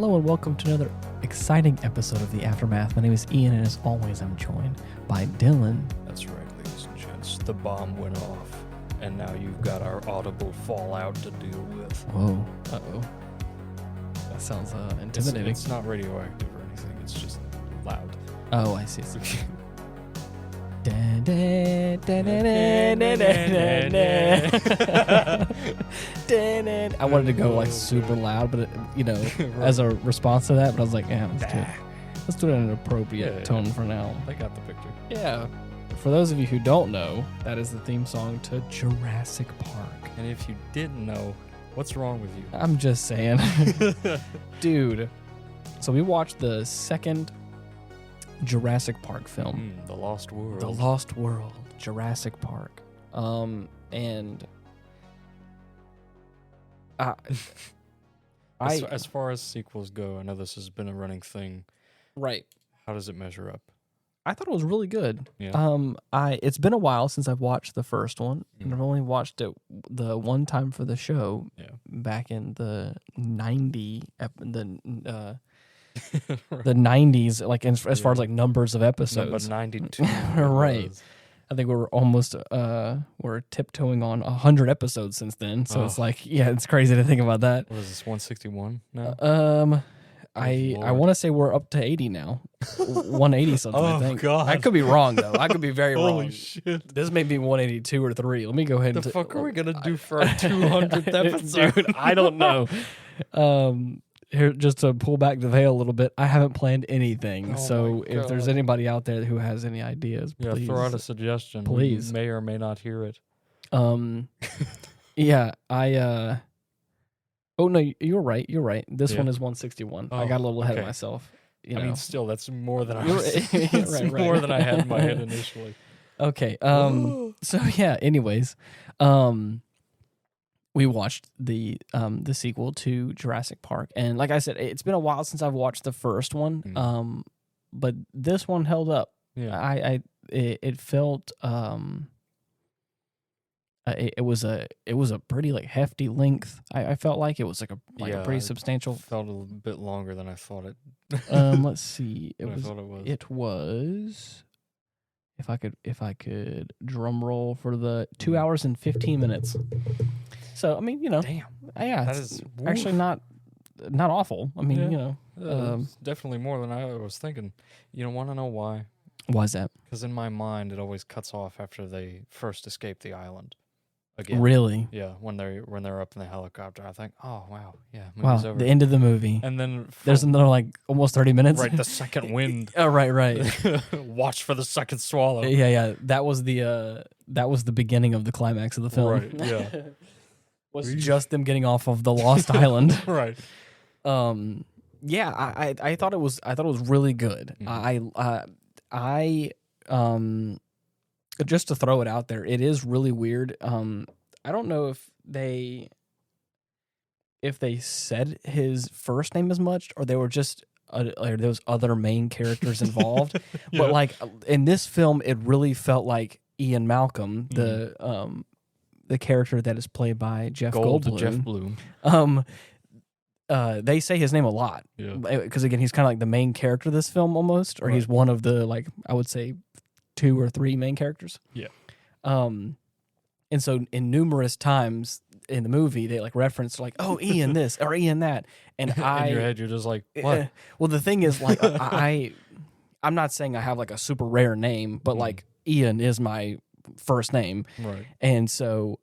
Hello and welcome to another exciting episode of The Aftermath. My name is Ian, and as always, I'm joined by Dylan. That's right, ladies and gents. The bomb went off, and now you've got our audible fallout to deal with. Whoa. Uh-oh. That sounds intimidating. It's not radioactive or anything. It's just loud. Oh, I see. I wanted to go like super loud, but right. As a response to that, but I was like, yeah, let's do it in an appropriate tone for now. I got the picture. Yeah. For those of you who don't know, that is the theme song to Jurassic Park. And if you didn't know, what's wrong with you? I'm just saying. Dude. So we watched the second Jurassic Park film. The Lost World. The Lost World. Jurassic Park. And as far as sequels go, I know this has been a running thing. Right. How does it measure up? I thought it was really good. Yeah. It's been a while since I've watched the first one, and I've only watched it the one time for the show. Yeah. Back in the the 90s, like as far as like numbers of episodes. Number 92. Right. I think we're tiptoeing on 100 episodes since then. So it's like, yeah, it's crazy to think about that. What is this, 161 now? I want to say we're up to 80 now. 180 something, I think. God. I could be wrong, though. I could be very wrong. Holy shit. This may be 182 or 3. Let me go ahead and... What the fuck are we going to do for our 200th episode? Dude, I don't know. Here, just to pull back the veil a little bit, I haven't planned anything. So if there's anybody out there who has any ideas, please... throw out a suggestion. Please. We may or may not hear it. Yeah, Oh, no, you're right. This one is 161. I got a little ahead of myself. I mean, still, that's more than right. than I had in my head initially. Okay. So, yeah, anyways, we watched the sequel to Jurassic Park. And like I said, it's been a while since I've watched the first one. But this one held up. Yeah. It felt... It was a pretty like hefty length. I felt like it was like a pretty substantial. Felt a little bit longer than I thought it. Let's see. It was. If I could drum roll for the 2 hours and 15 minutes. So I mean, damn. Yeah, that is actually not awful. I mean, it's definitely more than I was thinking. You want to know why? Why is that? Because in my mind, it always cuts off after they first escape the island. Again. Really? Yeah, when they're up in the helicopter, I think, oh wow, yeah, movie's over. The end of the movie, and then there's another like almost 30 minutes. Right, the second wind. Oh, right. Watch for the second swallow. Yeah. That was the beginning of the climax of the film. Right. Yeah. Was just them getting off of the Lost Island. Right. Yeah, I thought it was really good. I just to throw it out there, it is really weird. I don't know if they said his first name as much, or they were just those other main characters involved. Yeah. But like in this film, it really felt like Ian Malcolm, the character that is played by Jeff Goldblum. Jeff Bloom. They say his name a lot. Yeah. Because again, he's kind of like the main character of this film almost, or he's one of the, like, I would say 2 or 3 main characters. Yeah. And so in numerous times in the movie, they like reference like, oh, Ian this or Ian that. And in your head, you're just like, what? Well, the thing is, like, I'm not saying I have like a super rare name, but like Ian is my first name. Right. And so,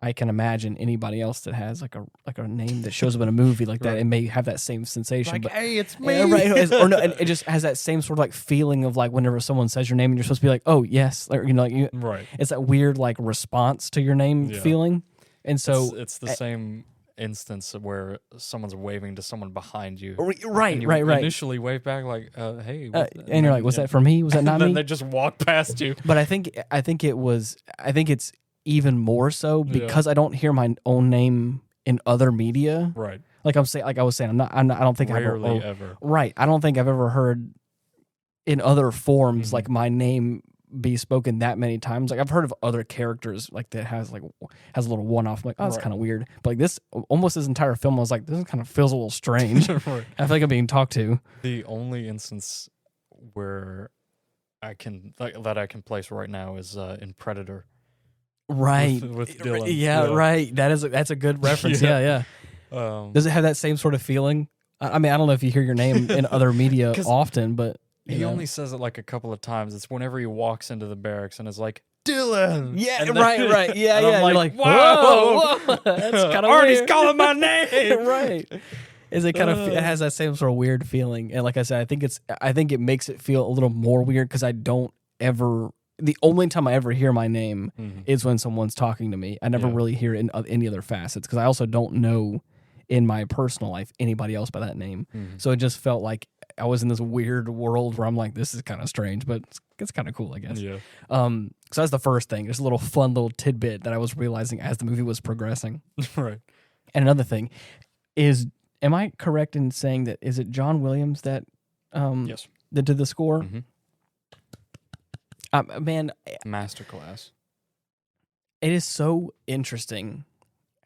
I can imagine anybody else that has like a name that shows up in a movie like that, it may have that same sensation. Like, but, hey, it's me. Right? Or no, it just has that same sort of like feeling of like whenever someone says your name and you're supposed to be like, oh yes, or, right. It's that weird like response to your name feeling, and so it's the same instance where someone's waving to someone behind you. Right. Initially wave back like, hey, and you're like, was that for me? Was that not me? And then they just walk past you. But I think it's even more so because I don't hear my own name in other media. Right. Like I was saying, I don't think Rarely ever. Right. I don't think I've ever heard in other forms like my name be spoken that many times. Like I've heard of other characters like that has a little one off. I'm like, oh, that's kind of weird. But like this, almost this entire film, I was like, this kind of feels a little strange. Right. I feel like I'm being talked to. The only instance where I can place right now is in Predator. Right. With Dylan. Yeah, right. That's a good reference. Yeah. Does it have that same sort of feeling? I mean, I don't know if you hear your name in other media often, but he only says it like a couple of times. It's whenever he walks into the barracks and is like, Dylan. Yeah, and right. Yeah, yeah. I'm You're like, whoa. That's kind of Artie's weird. calling my name. Right. Is it kind of it has that same sort of weird feeling, and like I said, I think it makes it feel a little more weird because I don't ever. The only time I ever hear my name is when someone's talking to me. I never really hear it in any other facets because I also don't know in my personal life anybody else by that name. So it just felt like I was in this weird world where I'm like, this is kind of strange, but it's kind of cool, I guess. Yeah. So that's the first thing. There's a little fun little tidbit that I was realizing as the movie was progressing. Right. And another thing is, am I correct in saying that is it John Williams that Yes. that did the score? Man, Masterclass. it is so interesting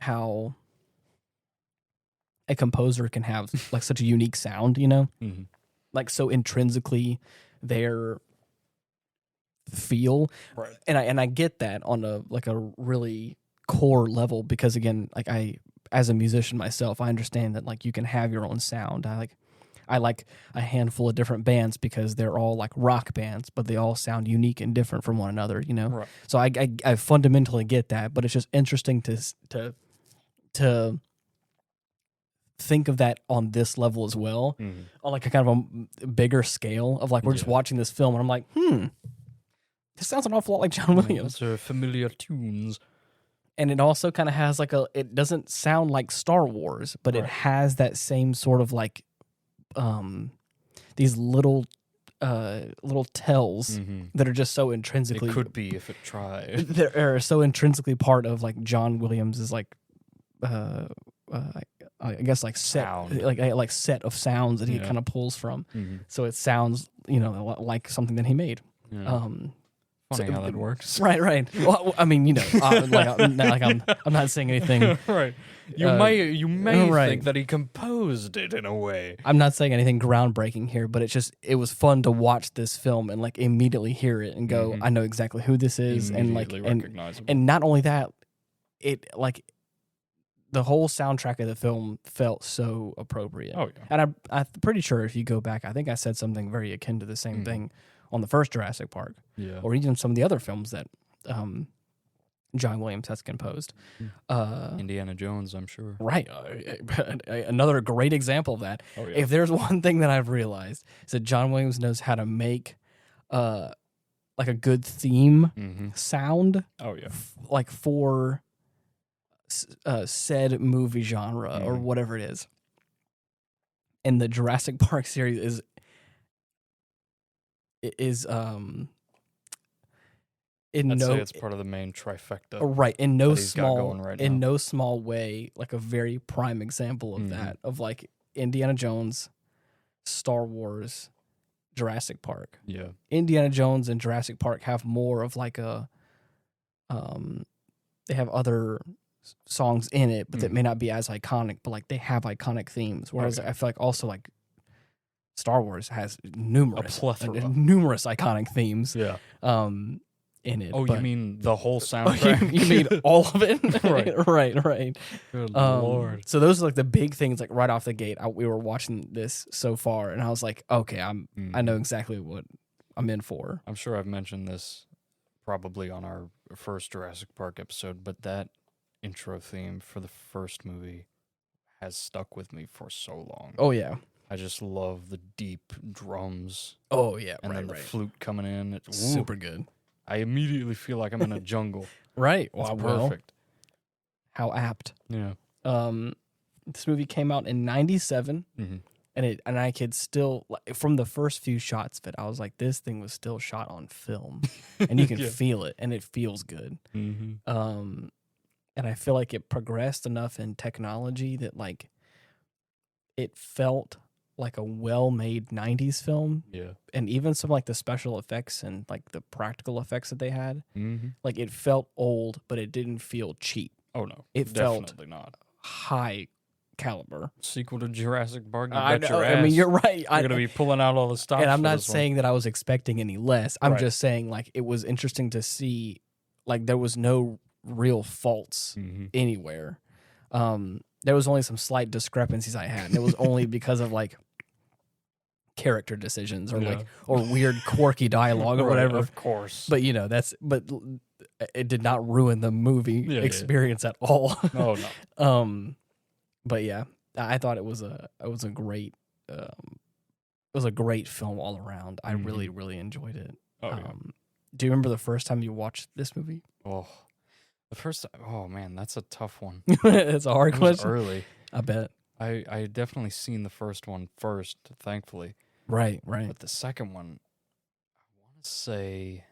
how a composer can have like such a unique sound, you know? Like so intrinsically their feel. Right. And I get that on a really core level because again, like I as a musician myself, I understand that like you can have your own sound. I like a handful of different bands because they're all like rock bands, but they all sound unique and different from one another, you know? Right. So I fundamentally get that, but it's just interesting to think of that on this level as well, on like a kind of a bigger scale of like we're just watching this film and I'm like, this sounds an awful lot like John Williams. Those are familiar tunes. And it also kind of has like it doesn't sound like Star Wars, but it has that same sort of like these little tells that are just so intrinsically. It could be if it tried. That are so intrinsically part of like John Williams' like I guess like set Sound. like set of sounds that he kind of pulls from. So it sounds like something that he made. Yeah. Funny how that works. Right. Well, I mean, I'm not saying anything. Right. You may think that he composed it in a way. I'm not saying anything groundbreaking here, but it was fun to watch this film and like immediately hear it and go, I know exactly who this is, and like and not only that, it like the whole soundtrack of the film felt so appropriate. Oh yeah. And I'm pretty sure if you go back, I think I said something very akin to the same thing on the first Jurassic Park, or even some of the other films that John Williams has composed. Indiana Jones, I'm sure. Right. Another great example of that. Oh, yeah. If there's one thing that I've realized, is that John Williams knows how to make like a good theme sound. Oh, yeah. Like for said movie genre or whatever it is. And the Jurassic Park series is I'd say it's part of the main trifecta. Right. In no small right in now. no small way, like a very prime example of that, of like Indiana Jones, Star Wars, Jurassic Park. Yeah. Indiana Jones and Jurassic Park have more of like a they have other songs in it, but that may not be as iconic, but like they have iconic themes. Whereas I feel like also like Star Wars has numerous iconic themes. Yeah. In it. Oh, but, you mean the whole soundtrack? you mean all of it? Right. Good Lord. So those are like the big things. Like right off the gate, we were watching this so far, and I was like, okay, I know exactly what I'm in for. I'm sure I've mentioned this probably on our first Jurassic Park episode, but that intro theme for the first movie has stuck with me for so long. Oh yeah. I just love the deep drums. Oh yeah, and then the flute coming in. It's super good. I immediately feel like I'm in a jungle. Right. Wow, perfect. How apt. Yeah. This movie came out in 97, and I could still, from the first few shots of it, I was like, this thing was still shot on film, and you can feel it, and it feels good. And I feel like it progressed enough in technology that like it felt like a well-made 90s film. Yeah. And even some like the special effects and like the practical effects that they had, Mm-hmm. like it felt old, but it didn't feel cheap. Oh no, It definitely felt not. high caliber. Sequel to Jurassic Park. You I bet know. your ass. I mean, you're right. You're gonna be pulling out all the stops. And I'm for not this one. saying that I was expecting any less. I'm Right. just saying like it was interesting to see like there was no real faults Mm-hmm. anywhere. There was only some slight discrepancies I had, and it was only because of like character decisions or like or weird quirky dialogue or Right, whatever. Of course. But you know, it did not ruin the movie Yeah, experience at all. oh no. But yeah, I thought it was a great film all around. I really enjoyed it. Oh, yeah. Do you remember the first time you watched this movie? Oh, the first. Oh man, that's a tough one. It's a hard It was question. early. I bet. I had definitely seen the first one first, thankfully. Right. But the second one, I want to say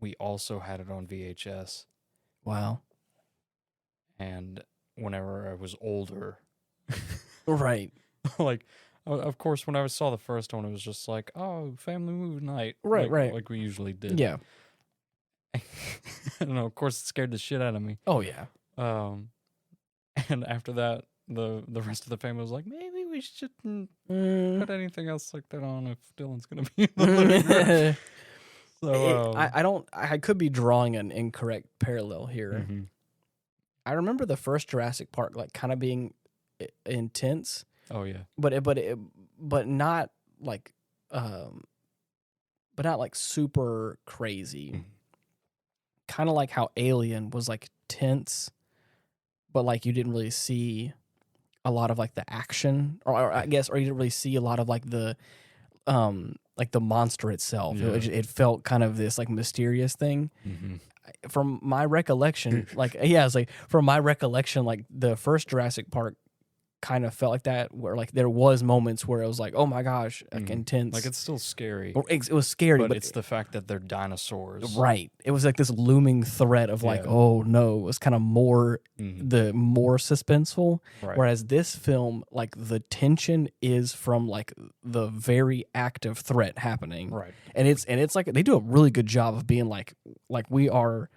we also had it on VHS. Wow. And whenever I was older, Right. like, of course, when I saw the first one, it was just like, oh, family movie night. Right, right. Like we usually did. Yeah. I don't know. Of course, it scared the shit out of me. Oh yeah. And after that, the rest of the family was like, maybe we shouldn't put anything else like that on if Dylan's gonna be in the living room. So I could be drawing an incorrect parallel here. mm-hmm. I remember the first Jurassic Park like kind of being intense, Oh yeah. but not like super crazy. Mhm. Kind of like how Alien was like tense, but like you didn't really see a lot of like the action, or you didn't really see a lot of like the monster itself. Yeah. It felt kind of this like mysterious thing. Mm-hmm. From my recollection, from my recollection, like the first Jurassic Park kind of felt like that, where like there was moments where it was like, oh my gosh, like intense. Like it's still scary, It was scary, but it's the fact that they're dinosaurs, right. It was like this looming threat of like, Yeah. oh no, it was kind of more Mhm. more suspenseful. Right. Whereas this film, like the tension is from like the very active threat happening, Right. and it's like they do a really good job of being like we are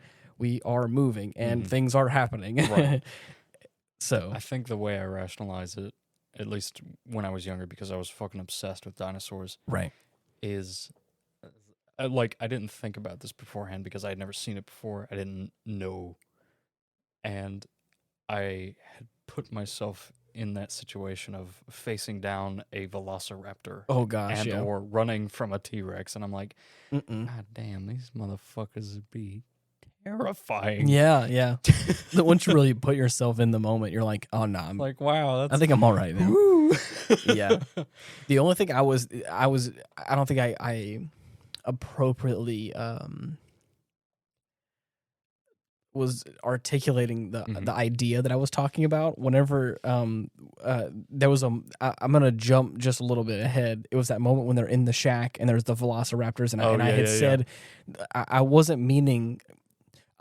moving and things are happening. Right. So I think the way I rationalize it, at least when I was younger, because I was fucking obsessed with dinosaurs, right. is I didn't think about this beforehand because I had never seen it before. I didn't know. And I had put myself in that situation of facing down a velociraptor Oh gosh, yeah. or running from a T-Rex. And I'm like, Mm-mm. God damn, these motherfuckers would be terrifying. Yeah. Once you really put yourself in the moment, you're like, oh no, Like, wow, I think I'm all right now. Woo. Yeah. The only thing I don't think I appropriately was articulating the idea that I was talking about. Whenever there was I'm gonna jump just a little bit ahead. It was that moment when they're in the shack and there's the velociraptors, and I had said I wasn't meaning.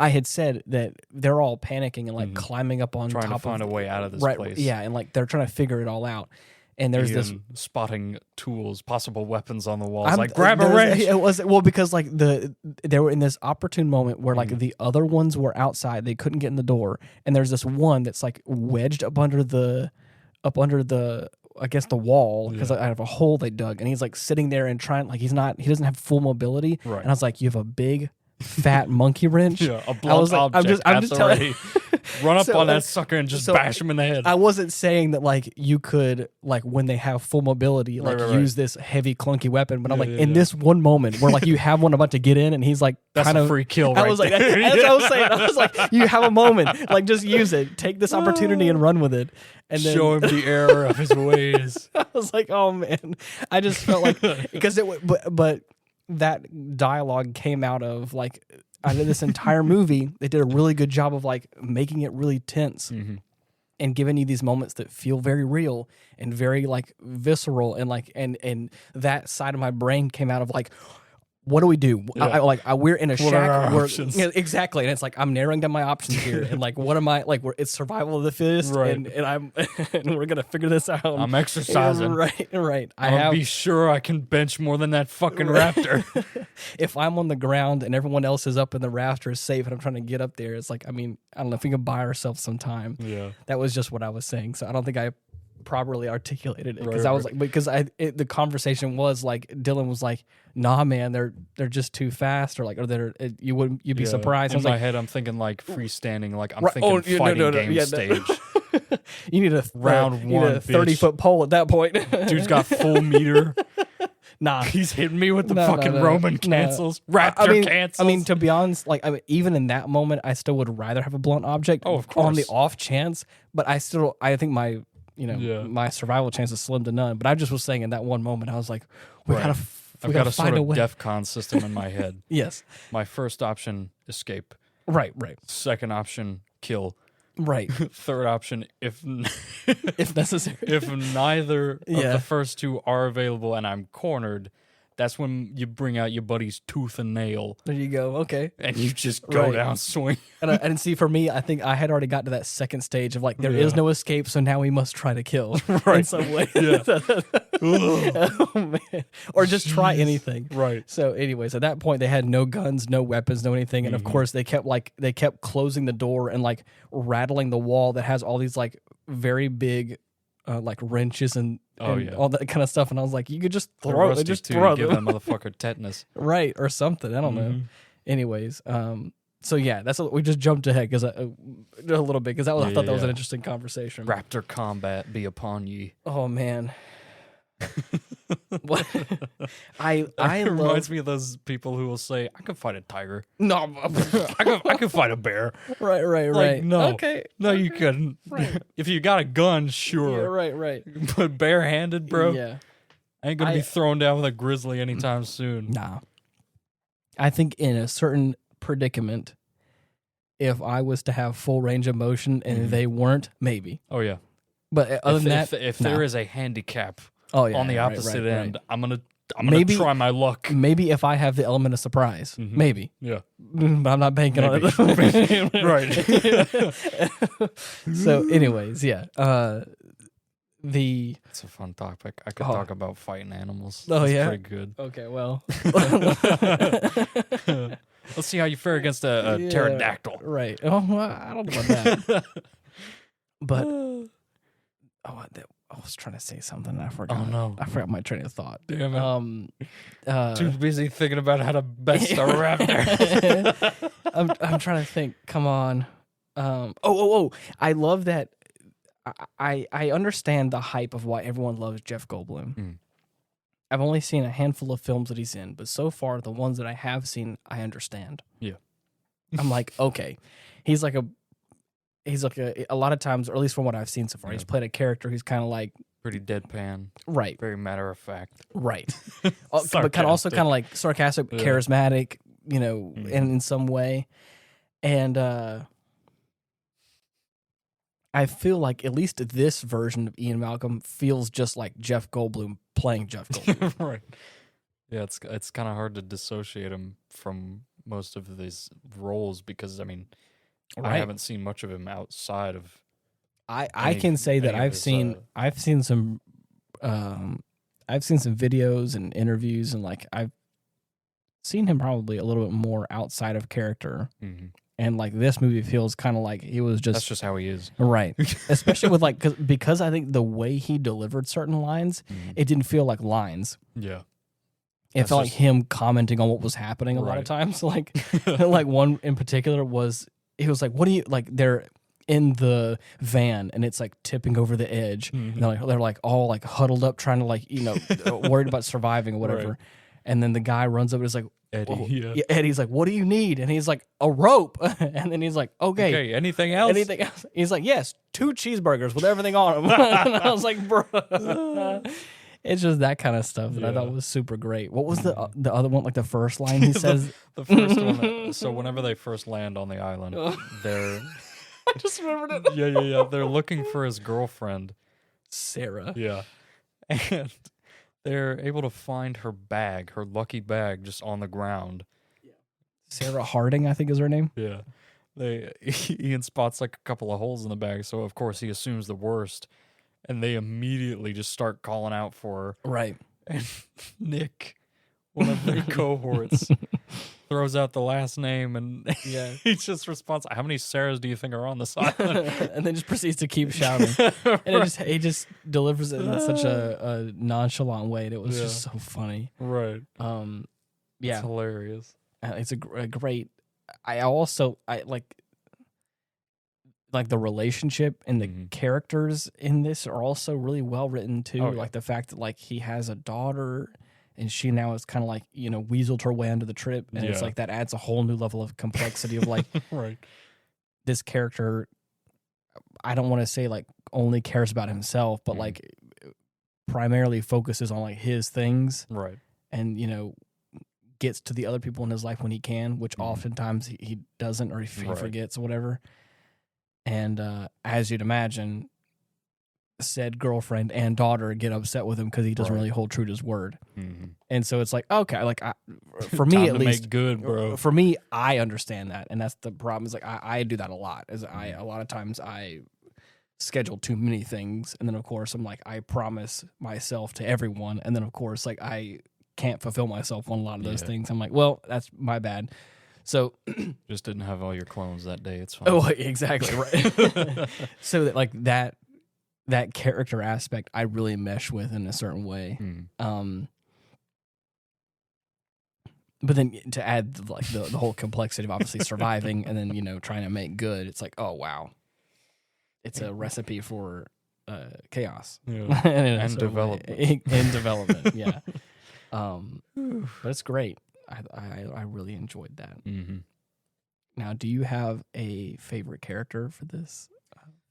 I had said that they're all panicking and like climbing up on trying top to find of, a way out of this right, place. Yeah, and like they're trying to figure it all out. And there's this spotting tools, possible weapons on the walls. Like grab a wrench. It was because like they were in this opportune moment where like the other ones were outside, they couldn't get in the door, and there's this one that's like wedged up under the I guess the wall because out of a hole they dug, and he's like sitting there and trying he doesn't have full mobility. Right. And I was like, you have a big fat monkey wrench. Yeah, a blunt object. I'm just telling. Run up So, on that sucker and just bash him in the head. I wasn't saying that like you could like when they have full mobility like use this heavy clunky weapon, but I'm like in this one moment where like you have one about to get in and he's like that's kind a of free kill. I Right was like, there. that's what I was saying. I was like, you have a moment, like just use it, take this opportunity and run with it, and then show him the error of his ways. I was like, oh man, I just felt like because but that dialogue came out of like. Out of this entire movie, they did a really good job of like making it really tense and giving you these moments that feel very real and very like visceral and like and that side of my brain came out of like, what do we do? Yeah. We're in a What are shack. our options? Yeah, exactly, and it's like I'm narrowing down my options here, and like, what am I like? It's survival of the fittest, Right. and I'm and we're gonna figure this out. I'm exercising. Right. I I'll have. be sure I can bench more than that fucking raptor. If I'm on the ground and everyone else is up in the rafters safe, and I'm trying to get up there, it's like, I mean, I don't know if we can buy ourselves some time. Yeah. That was just what I was saying. So I don't think I properly articulated it because Right, I was like, because the conversation was like, Dylan was like, nah, man, they're just too fast, or like, or you'd be surprised. I In was my like, head, I'm thinking like freestanding, like I'm Right, thinking fighting game yeah, stage. you need a Round you need one, a 30-foot pole at that point. Dude's got full meter. Nah, He's hitting me with the No, fucking no. Roman No. cancels. Raptor cancels. I mean, to be honest, like, I mean, even in that moment, I still would rather have a blunt object. Oh, of On the course. off chance, but I think my, my survival chance is slim to none. But I just was saying in that one moment, I was like, we Right. gotta I've got a find sort a of way. DEFCON system in my head. Yes. My first option, escape. Right. Second option, kill. Right. Third option, if If necessary. if neither of Yeah. the first two are available and I'm cornered, that's when you bring out your buddy's tooth and nail There you go. Okay. and you just go Right. down swing. And see, for me, I think I had already got to that second stage of like, there is Yeah. no escape, so now we must try to kill in Right. some way. Yeah. Oh, man. Or just try anything. Right. So, anyways, at that point, they had no guns, no weapons, no anything, and of course, they kept closing the door and like rattling the wall that has all these like very big, like wrenches and all that kind of stuff. And I was like, you could just They're throw it, rusty just too. throw You give that them, motherfucker tetanus. right, or something. I don't know. Anyways, so yeah, we just jumped ahead because a little bit because I thought that was an interesting conversation. Raptor combat be upon ye. Oh man. What I It love reminds me of those people who will say, "I can fight a tiger. no I can fight a bear." right no. okay No, you couldn't. Right. If you got a gun, yeah, sure. right But barehanded, bro, yeah I ain't gonna be thrown down with a grizzly anytime soon. nah. I think in a certain predicament, if I was to have full range of motion and they weren't, maybe. Oh yeah. But other than that, if nah. there is a handicap Oh yeah, on the right, opposite right. end, I'm gonna Maybe- try my luck. Maybe if I have the element of surprise, maybe. Yeah. But I'm not banking on it. Right. So, anyways, yeah. It's a fun topic. I could talk about fighting animals. Oh, That's yeah? pretty good. Okay, well. Let's see how you fare against a Yeah, pterodactyl. Right. Oh, well, I don't know about that. But I was trying to say something and I forgot. Oh, no. I forgot my train of thought. Damn it. Too busy thinking about how to best a raptor. I'm trying to think. Come on. I love that. I understand the hype of why everyone loves Jeff Goldblum. Mm. I've only seen a handful of films that he's in, but so far the ones that I have seen, I understand. Yeah. I'm like, okay, he's like a lot of times, or at least from what I've seen so far, he's played a character who's kind of like Pretty deadpan. right, Very matter of fact. right, but kind of also kind of like sarcastic, charismatic, in some way, and I feel like at least this version of Ian Malcolm feels just like Jeff Goldblum playing Jeff Goldblum. Right. Yeah, it's kind of hard to dissociate him from most of these roles because I mean, I Right. haven't seen much of him outside of. I can say that any of I've his, seen some videos and interviews, and like I've seen him probably a little bit more outside of character. Mhm. And like this movie feels kind of like he was That's just just how he is. right, especially with like because I think the way he delivered certain lines, it didn't feel like lines. Yeah. It That's felt like just- him commenting on what was happening a lot of Right. times. Like like one in particular was he was like, "What do you like?" They're in the van and it's like tipping over the edge. And they're like all like huddled up, trying to like worried about surviving or whatever. Right. And then the guy runs up and is like, Eddie. "Whoa." Yeah. Eddie's like, "What do you need?" And he's like, "A rope." And then he's like, "Okay." Okay. Anything else? Anything else? He's like, "Yes, 2 cheeseburgers with everything on them." And I was like, "Bro." It's just that kind of stuff that I thought was super great. What was the other one? Like the first line he says? The first one. So whenever they first land on the island, they're I just remembered it. yeah. They're looking for his girlfriend. Sarah. Yeah. And they're able to find her bag, her lucky bag, just on the ground. Sarah Harding, I think is her name. Yeah. Ian spots like a couple of holes in the bag, so of course he assumes the worst, and they immediately just start calling out for her. Right. And Nick, one of their cohorts, throws out the last name, and he just responds, "How many Sarahs do you think are on this island?" And then just proceeds to keep shouting. And he just delivers it in such a nonchalant way. And it was just so funny. Right. It's hilarious. It's a great. I like the relationship and the characters in this are also really well written too. Oh, yeah. Like the fact that like he has a daughter and she now is kind of like, weaseled her way onto the trip. And it's like that adds a whole new level of complexity of like right. This character, I don't want to say like only cares about himself, but like primarily focuses on like his things. Right. And, gets to the other people in his life when he can, which oftentimes he doesn't or he forgets or whatever. And as you'd imagine, said girlfriend and daughter get upset with him because he doesn't really hold true to his word. And so it's like, okay, like for me at least, make good, bro. For me, I understand that, and that's the problem. Is like I do that a lot. A lot of times I schedule too many things, and then of course I'm like I promise myself to everyone, and then of course like I can't fulfill myself on a lot of those things. I'm like, well, that's my bad. So just didn't have all your clones that day. It's fine. Oh, exactly right. So that like that character aspect, I really mesh with in a certain way. But then to add like the whole complexity of obviously surviving and then trying to make good, it's like, oh wow, it's a recipe for chaos and development. And development, yeah. But it's great. I really enjoyed that. Now, do you have a favorite character for this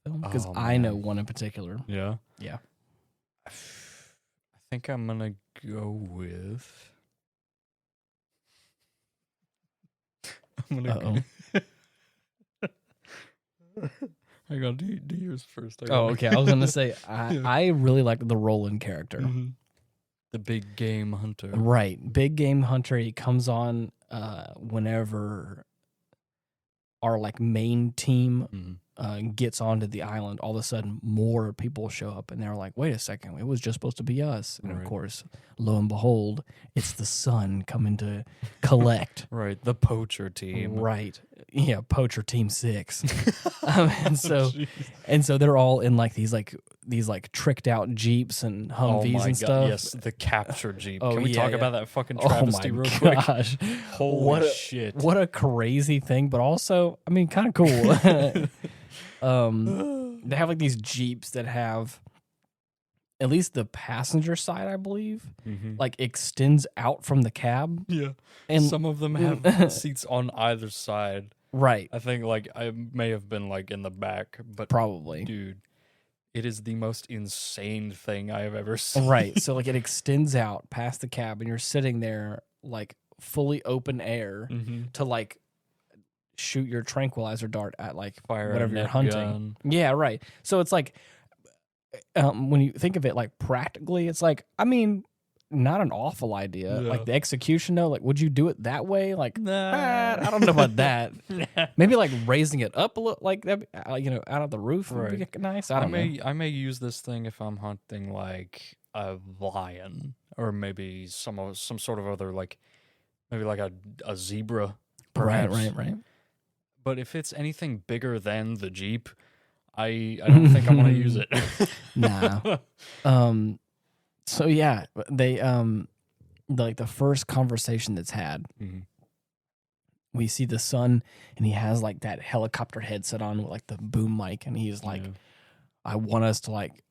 film? Because I know one in particular. Yeah? Yeah. I think I'm going to go with... I'm going to Hang on, do yours first. Okay. I was going to say, I really like the Roland character. The big game hunter. Right. Big game hunter. He comes on whenever our like main team gets onto the island. All of a sudden, more people show up, and they're like, "Wait a second, it was just supposed to be us." And of course, lo and behold, it's the sun coming to collect. Right, the poacher team. Right, yeah, poacher team 6. And so they're all in like these tricked out Jeeps and Humvees and stuff. Yes, the capture Jeep. Oh, Can we talk about that fucking travesty real quick? Holy shit. What a crazy thing, but also, I mean, kind of cool. They have like these Jeeps that have at least the passenger side, I believe, like extends out from the cab. Yeah. And some of them have seats on either side. Right. I think like I may have been like in the back, but probably. Dude, it is the most insane thing I have ever seen. Right. So like it extends out past the cab and you're sitting there like fully open air to like shoot your tranquilizer dart at like fire whatever you're hunting. Gun. Yeah, right. So it's like when you think of it like practically, it's like, I mean, not an awful idea. Like the execution though, like would you do it that way? Like I don't know about that. Maybe like raising it up a little, like that, out of the roof would be nice. I may use this thing if I'm hunting like a lion or maybe some sort of other like maybe like a zebra. Perhaps. Right. But if it's anything bigger than the Jeep, I don't think I want to use it. Nah. So yeah, they like the first conversation that's had, we see the son and he has like that helicopter headset on with like the boom mic, and he's like, I want us to like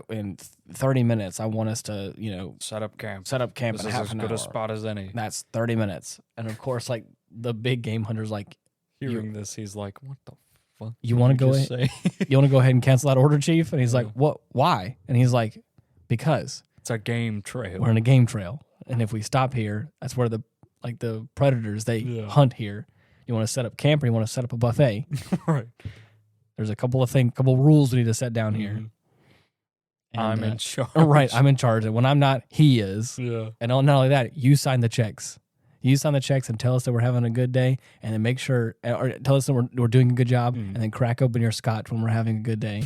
in 30 minutes I want us to, set up camp. This is half as an good hour. a spot as any. That's 30 minutes. And of course like the big game hunter's like, hearing this, he's like, what the fuck? You want to go ahead? You want to go ahead and cancel that order, Chief? And he's like, what? Why? And he's like, because it's a game trail. We're in a game trail, and if we stop here, that's where the predators they hunt here. You want to set up camp, or you want to set up a buffet? Right. There's a couple rules we need to set down here. And, I'm in charge. Right, I'm in charge. And when I'm not, he is. Yeah. And not only that, you sign the checks. You sign the checks and tell us that we're having a good day, and then make sure, or tell us that we're doing a good job, and then crack open your scotch when we're having a good day.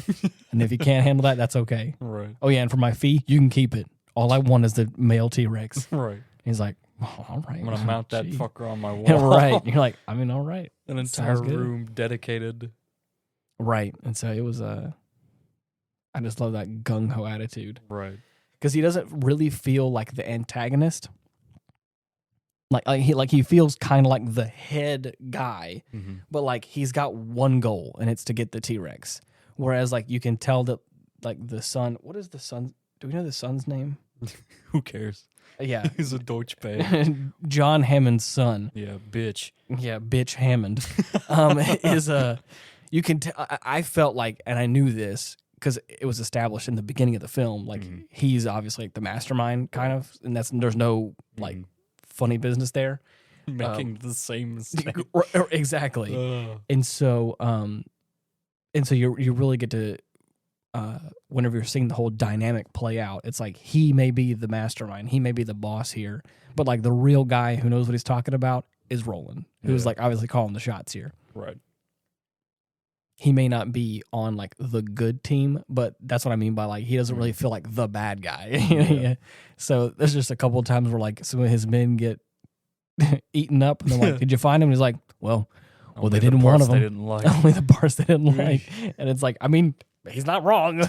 And if you can't handle that, that's okay. Right. Oh, yeah, and for my fee, you can keep it. All I want is the male T-Rex. Right. He's like, oh, all right. I'm going to mount that fucker on my wall. Right. You're like, I mean, all right. An entire room dedicated. Right. And so it was, I just love that gung-ho attitude. Right. Because he doesn't really feel like the antagonist. He feels kind of like the head guy, but like he's got one goal, and it's to get the T-Rex. Whereas like you can tell that like the son, what is the son? Do we know the son's name? Who cares? Yeah, He's a Deutsch pay. John Hammond's son. Yeah, bitch. Yeah, bitch Hammond. Is you can I felt like, and I knew this because it was established in the beginning of the film. Like he's obviously like the mastermind, kind of, and there's no like funny business there. Making the same mistake. Exactly. And so you really get to whenever you're seeing the whole dynamic play out, it's like he may be the mastermind, he may be the boss here, but like the real guy who knows what he's talking about is Roland, who's like obviously calling the shots here. Right. He may not be on like the good team, but that's what I mean by like he doesn't really feel like the bad guy. Yeah. So there's just a couple of times where like some of his men get eaten up, and they're like, "Did you find him?" And he's like, "Well, they didn't want of them. They didn't like. Only the parts they didn't like." And it's like, I mean, he's not wrong.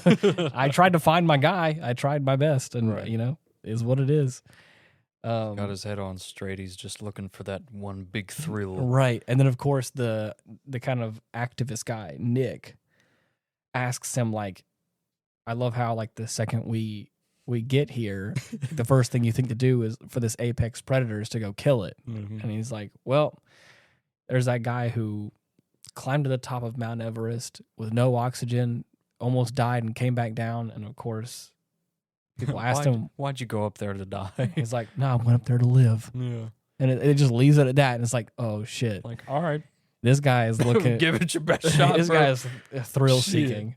I tried to find my guy. I tried my best, and is what it is. Got his head on straight. He's just looking for that one big thrill. Right. And then, of course, the kind of activist guy, Nick, asks him, like, I love how, like, the second we get here, the first thing you think to do is for this apex predator is to go kill it. And he's like, well, there's that guy who climbed to the top of Mount Everest with no oxygen, almost died and came back down. And, of course, people asked him, why'd you go up there to die? He's like, no, I went up there to live. Yeah. And it just leaves it at that. And it's like, oh, shit. Like, all right. This guy is looking. Give it your best shot. This guy is thrill seeking.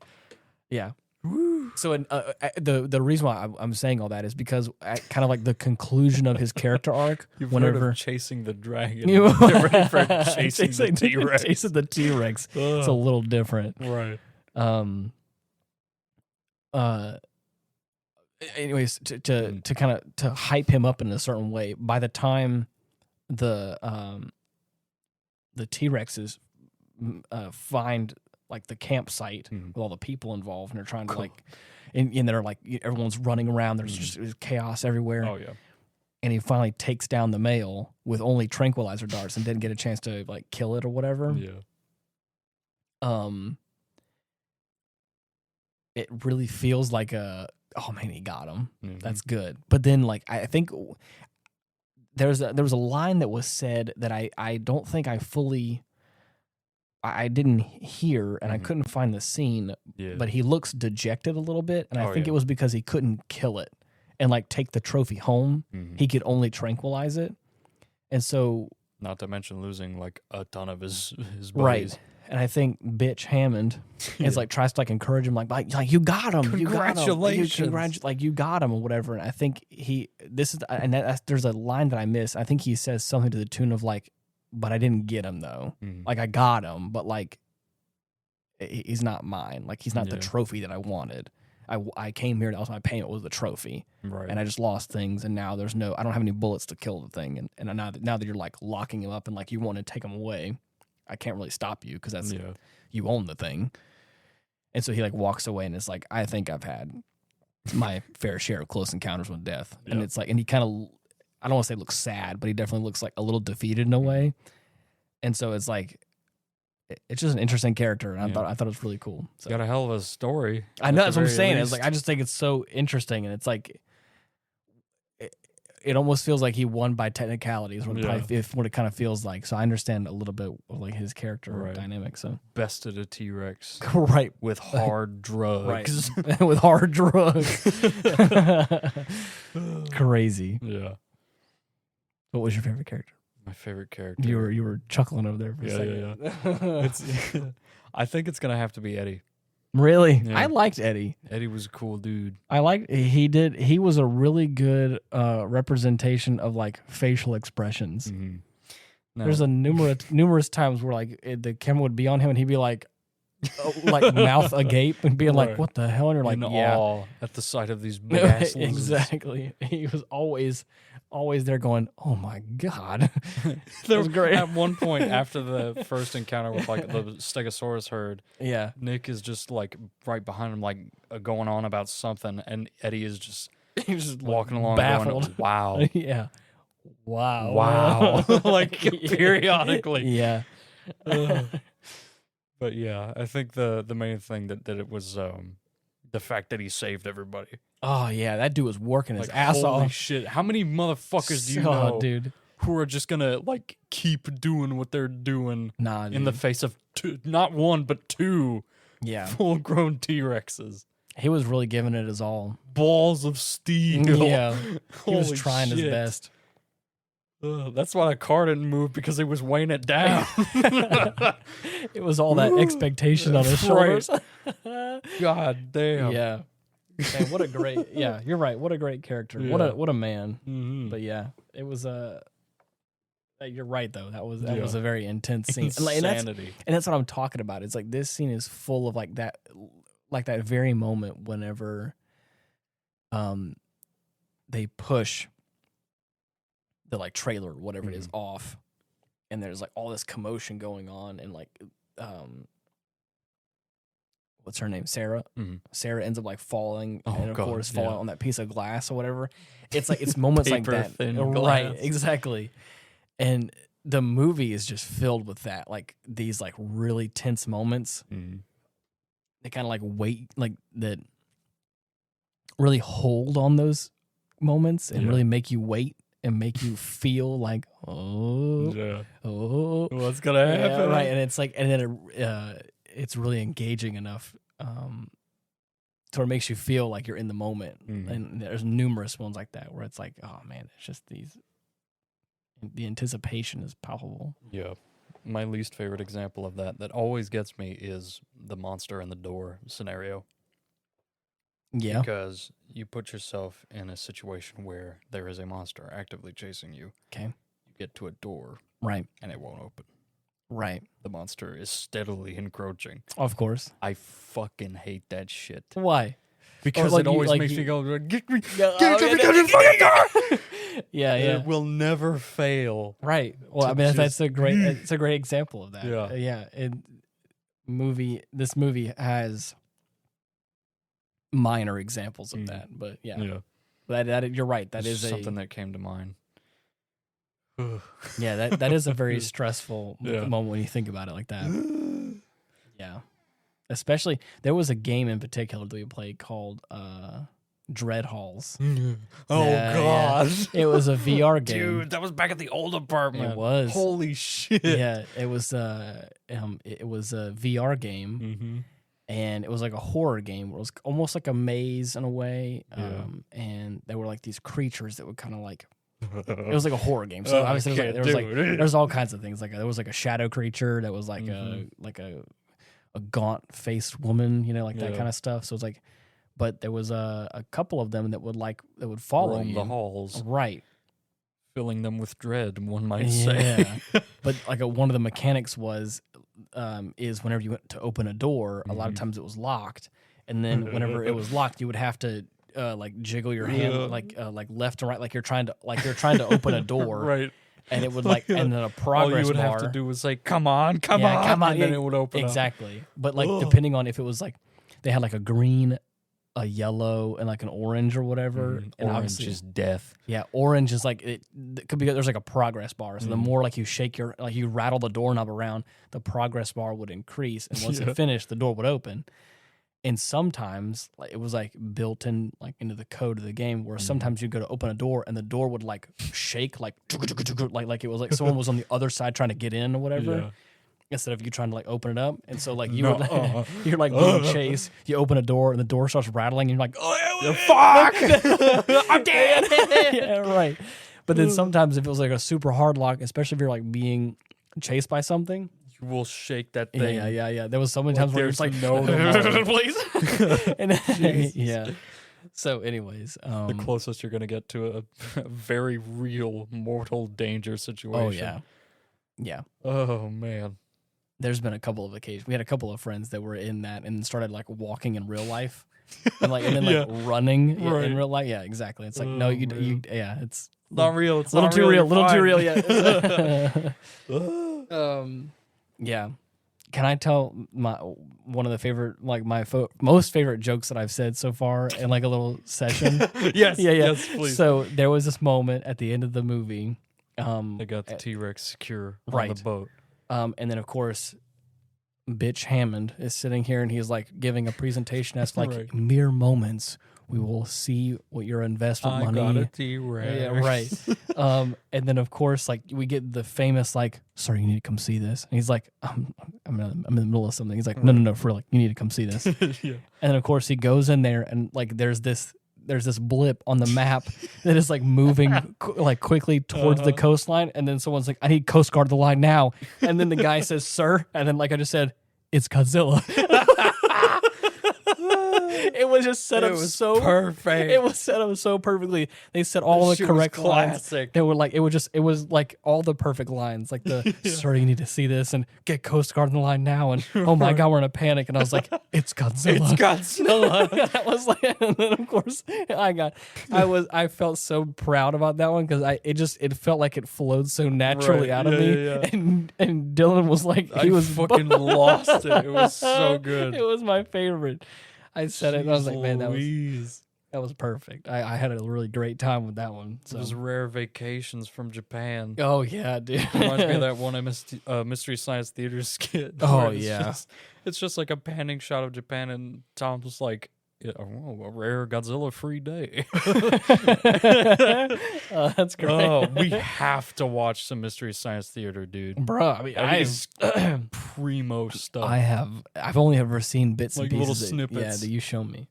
Yeah. Woo. So the reason why I'm saying all that is because at kind of like the conclusion of his character arc, whenever heard of chasing the dragon, get ready for chasing the T-Rex. Chasing the T-Rex. It's a little different. Right. Anyways, to kind of to hype him up in a certain way, by the time the T-Rexes find like the campsite with all the people involved, and they're trying to like, and they're like everyone's running around. There's just chaos everywhere. Oh yeah. And he finally takes down the male with only tranquilizer darts and didn't get a chance to like kill it or whatever. Yeah. It really feels like oh man, he got him. That's good. But then like I think there was a line that was said that I don't think I fully I didn't hear, and I couldn't find the scene. Yeah. But he looks dejected a little bit, and I think it was because he couldn't kill it and like take the trophy home. He could only tranquilize it, and so not to mention losing like a ton of his buddies. Right. And I think bitch Hammond is like tries to like encourage him, like you got him, congratulations, you got him or whatever. And I think there's a line that I missed. I think he says something to the tune of like, "But I didn't get him though. Like I got him, but like he's not mine. Like he's not the trophy that I wanted. I came here. That was my payment. Was the trophy, right? And I just lost things, and now I don't have any bullets to kill the thing. And now that you're like locking him up and like you want to take him away, I can't really stop you because that's you own the thing." And so he like walks away, and it's like, I think I've had my fair share of close encounters with death. And it's like, and he kind of, I don't want to say looks sad, but he definitely looks like a little defeated in a way. And so it's like, it's just an interesting character, and I thought it was really cool. So. Got a hell of a story. I know, that's what I'm saying. It's like, I just think it's so interesting, and it's like, it almost feels like he won by technicalities, what it kind of feels like. So I understand a little bit of like his character dynamic. So bested a T-Rex, right, with hard drugs, right, with hard drugs, crazy. Yeah. What was your favorite character? My favorite character. You were chuckling over there for a second. Yeah. I think it's gonna have to be Eddie. Really? Yeah. I liked Eddie. Eddie was a cool dude. He was a really good representation of like facial expressions. Mm-hmm. No. There's a numerous times where like the camera would be on him and he'd be like mouth agape and being like, Right. "What the hell?" And you're like, in "Yeah." awe at the sight of these big ass lizards. Exactly. He was always there going, "Oh my god." That was great. At one point after the first encounter with like the Stegosaurus herd, Yeah. Nick is just like right behind him, like going on about something, and Eddie is just He's just walking along, baffled. going, "Wow, Yeah. Wow. wow!" Like periodically. Yeah. But yeah, I think the main thing that it was the fact that he saved everybody. Oh yeah, that dude was working his Like, ass holy off. shit! How many motherfuckers do you know, dude? who are just gonna like keep doing what they're doing Nah, dude. in the face of not one but two Yeah. full-grown T-Rexes, He was really giving it his all. balls of steel. Yeah. He was Holy trying his shit. best. That's why the car didn't move, because he was weighing it down. It was all that expectation on his Right. shoulders. God damn. Yeah. Man, what a great you're right. What a great character. Yeah. What a man. Mm-hmm. But yeah, it was you're right though. That was Yeah. a very intense scene. Insanity. And that's what I'm talking about. It's like this scene is full of like that very moment whenever they push the like trailer or whatever it is off, and there's like all this commotion going on, and like what's her name? Sarah. Mhm. Sarah ends up like falling, Oh, and of God, course falling yeah. on that piece of glass or whatever. It's like it's moments like that, Paper-thin right? glass. Exactly. And the movie is just filled with that, like these like really tense moments. Mm-hmm. They kind of like wait, like that, really hold on those moments and Yeah. really make you wait and make you feel like, oh, Yeah. oh, What's gonna yeah, happen? right? And it's like, and then it's really engaging enough to where it makes you feel like you're in the moment. Mhm. And there's numerous ones like that where it's like, oh man, it's just the anticipation is palpable. Yeah. My least favorite example of that always gets me is the monster in the door scenario. Yeah, Because you put yourself in a situation where there is a monster actively chasing you. Okay. You get to a door right, and it won't open. right. The monster is steadily encroaching. Of course. I fucking hate that shit. Why? Because like it you- always like makes you- me go, get me, Yeah, get me, get me, fucking door! Yeah, yeah. It will never fail. Right. Well, to I mean, that's just- a great. It's a great example of that. Yeah. Yeah. This movie has minor examples of that, but yeah, Yeah. that you're right. That It's is something that came to mind. Yeah, that is a very stressful Yeah. moment when you think about it like that. Yeah. Especially there was a game in particular that we played called Dread Halls. Oh Yeah, God! It was a VR game. Dude, that was back at the old apartment. It was. Holy shit! Yeah, it was a VR game. Mm-hmm. And it was like a horror game where it was almost like a maze in a way. Yeah. And there were like these creatures that would kind of like, it was like a horror game. So Oh, obviously I there was can't like, do it. there's all kinds of things. Like there was like a shadow creature that was like a gaunt faced woman, like that Yeah. kind of stuff. So it's like, but there was a couple of them that would follow Roam you. the halls, Right. filling them with dread. One might Yeah. say. But like one of the mechanics is whenever you went to open a door, a lot of times it was locked, and then whenever it was locked, you would have to like jiggle your hand like left and right, like you're trying to open a door, Right. and it would like and then a All progress you would bar. have to do was say, "Come on, come Yeah, on," come on, and then yeah, it would open up. exactly. But like depending on if it was like they had like a green, a yellow, and like an orange or whatever, and Orange obviously is death. yeah, orange is like it could be there's like a progress bar. So the Mm. more like you shake you rattle the doorknob around, the progress bar would increase, and once Yeah. it finished, the door would open. And sometimes like it was like built in like into the code of the game where sometimes you go to open a door and the door would like shake like it was like someone was on the other side trying to get in or whatever. Yeah. Instead of you trying to like open it up, and so like you No, would, you're like being chased. You open a door and the door starts rattling, and you're like, "Oh Fuck! I'm dead. yeah, right." But then sometimes if it was like a super hard lock, especially if you're like being chased by something, will shake that Yeah, thing. yeah. There was so many times where it's like, no tomorrow. please. And Jesus. yeah. So, anyways, The closest you're gonna get to a very real mortal danger situation. oh yeah, yeah. Oh man. There's been a couple of occasions. We had a couple of friends that were in that and started like walking in real life, and then Yeah. running Right. in real life. Yeah, exactly. It's like Oh, no, man. yeah, it's Not real. It's a little not too real. You're Little too fine. real. Yeah. Yeah. Can I tell one of the most favorite jokes that I've said so far in like a little session? Yes. Yeah. Yes, please. So there was this moment at the end of the movie. They got the T-Rex secure on right. the boat. And then of course, bitch Hammond is sitting here and he's like giving a presentation as like Right. mere moments. We will see what your investment money. I got a T-Rex. Yeah, right. And then of course, like we get the famous like, "Sir, you need to come see this." And he's like, "I'm in the middle of something." He's like, "No, for real, like you need to come see this." Yeah. And then of course he goes in there and like there's this blip on the map that is like moving like quickly towards the coastline, and then someone's like, "I need Coast Guard the line now," and then the guy says, "Sir," and then like I just said, "It's Godzilla." It was just set up so perfect. It was set up so perfectly. They said all the correct lines. They were like, it was like all the perfect lines. Like the "Sir, you need to see this," and "Get Coast Guard on the line now," and "Oh my God, we're in a panic." And I was like, "It's Godzilla." It's Godzilla. That was like, and then of course I felt so proud about that one because it felt like it flowed so naturally out of me. Yeah. And Dylan was like, he was fucking lost it. It was so good. It was my favorite. I said it and I was like, man, that was perfect. I had a really great time with that one. So. Those rare vacations from Japan. Oh yeah, dude. Reminds me of that one Mystery Science Theater skit. Oh, where yeah. It's just like a panning shot of Japan, and Tom's like, a rare Godzilla-free day. That's great. Oh, we have to watch some Mystery Science Theater, dude. Bro, I mean, It's primo stuff. I've only ever seen bits Like and pieces. little snippets. That you show me.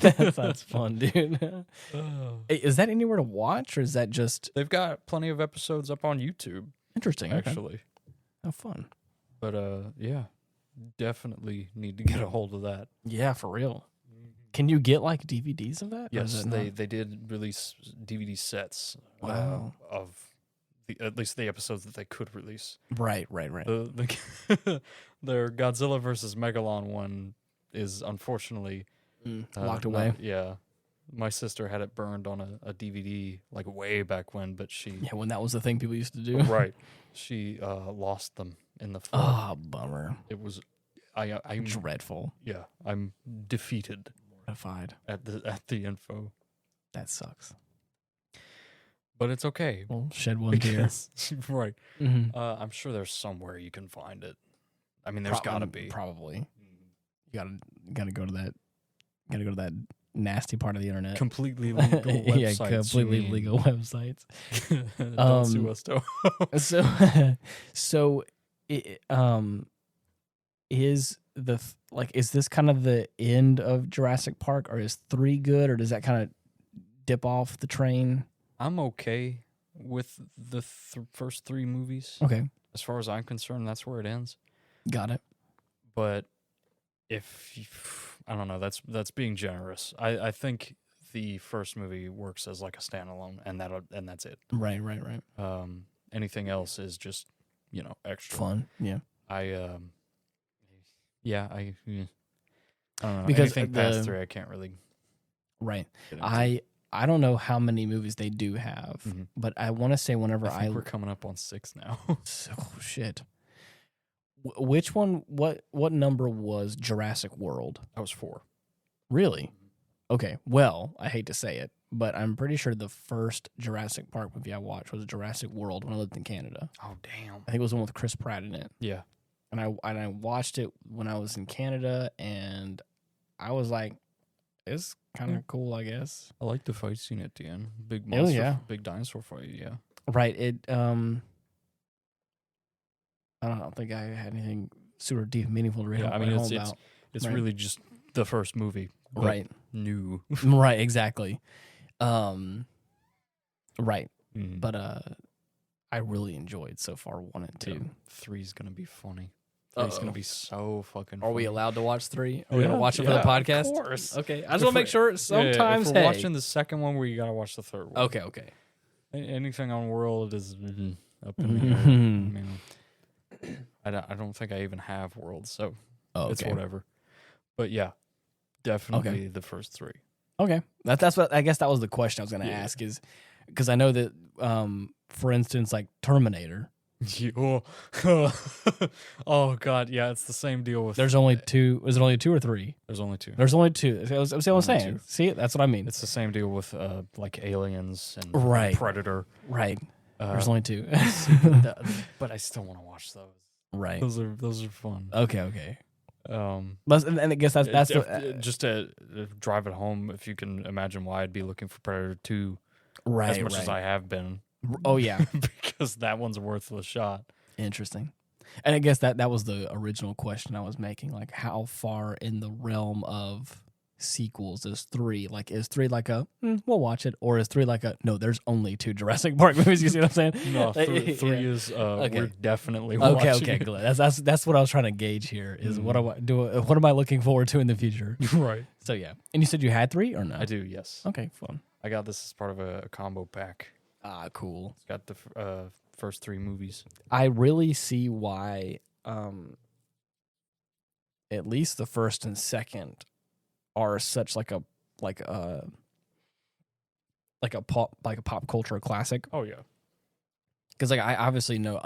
That's fun, dude. Oh. Hey, is that anywhere to watch, or is that just They've got plenty of episodes up on YouTube, interesting? Okay. actually. How fun. But yeah, definitely need to get a hold of that. Yeah, for real. Can you get like DVDs of that? Or Yes, is it they not? did release DVD sets. Wow. Of at least the episodes that they could release. Right. Their Godzilla versus Megalon one is unfortunately Locked away. Yeah, my sister had it burned on a DVD like way back when, but she Yeah, when that was the thing people used to do. right, she lost them in the flood. Oh, bummer. It was I'm Dreadful. yeah, I'm defeated Mortified. at the info, That sucks. but it's okay. Well, shed one tear. Because, right. Mm-hmm. I'm sure there's somewhere you can find it. I mean, there's got to be. Probably. You gotta go to that. Gotta go to that nasty part of the internet. Completely legal websites. Yeah, completely legal websites. Don't sue us, though. So, is is this kind of the end of Jurassic Park, or is 3 good, or does that kind of dip off the train? I'm okay with the first 3 movies. Okay, As far as I'm concerned, that's where it ends. got it. But I don't know, that's being generous. I think the first movie works as like a standalone, and that's it. Right. Anything else is just extra Fun, yeah. I don't know. Because Anything past 3, I can't really. Right. Get into. I don't know how many movies they do have, but I want to say whenever I think we're coming up on 6 now. Oh shit. Which one? What number was Jurassic World? That was 4. Really? Okay. Well, I hate to say it, but I'm pretty sure the first Jurassic Park movie I watched was Jurassic World when I lived in Canada. Oh damn. I think it was the one with Chris Pratt in it. Yeah. And I watched it when I was in Canada, and I was like, it's kind of cool, I guess. I like the fight scene at the end. Big monster, yeah. Big dinosaur fight. Yeah. Right. I don't think I had anything super deep, meaningful to read. Yeah, I mean, it's right. really just the first movie, but right. New. Right. Exactly. Right. Mm. But I really enjoyed so far 1 and 2. Yeah, 3's gonna be funny. 3's gonna be so fucking. Are we funny. allowed to watch 3? Are we gonna watch it for the Yeah, podcast? Of course. Okay, I just want to make sure. Sometimes, if we're watching the second one, we gotta watch the third one. Okay. Anything on World is up in the air. I mean, I don't think I even have World, so it's whatever. But yeah, definitely the first 3. Okay, that's what I guess that was the question I was gonna ask, is because I know that for instance, like Terminator. Oh God, yeah, it's the same deal with. There's only 2. Is it only 2 or 3? There's only 2. There's only 2. That's what I'm saying. 2. See, that's what I mean. It's the same deal with like Aliens and Predator. Right. There's only 2. But I still want to watch those. Right. Those are fun. Okay. And I guess that's just to drive it home. If you can imagine why I'd be looking for Predator 2 as much as I have been. Oh yeah, because that one's worth a shot. Interesting. And I guess that was the original question I was making. Like, how far in the realm of sequels is 3? Like, is 3 like a we'll watch it, or is 3 like a no? There's only 2 Jurassic Park movies. You see what I'm saying? No, 3 is we're definitely watching. Okay, good. That's what I was trying to gauge here. Is what am I looking forward to in the future? Right. So yeah. And you said you had 3 or no? I do. Yes. Okay, fun. I got this as part of a combo pack. Ah, cool. It's got the first 3 movies. I really see why at least the first and second are such like a pop culture classic. Oh yeah. Because like I obviously know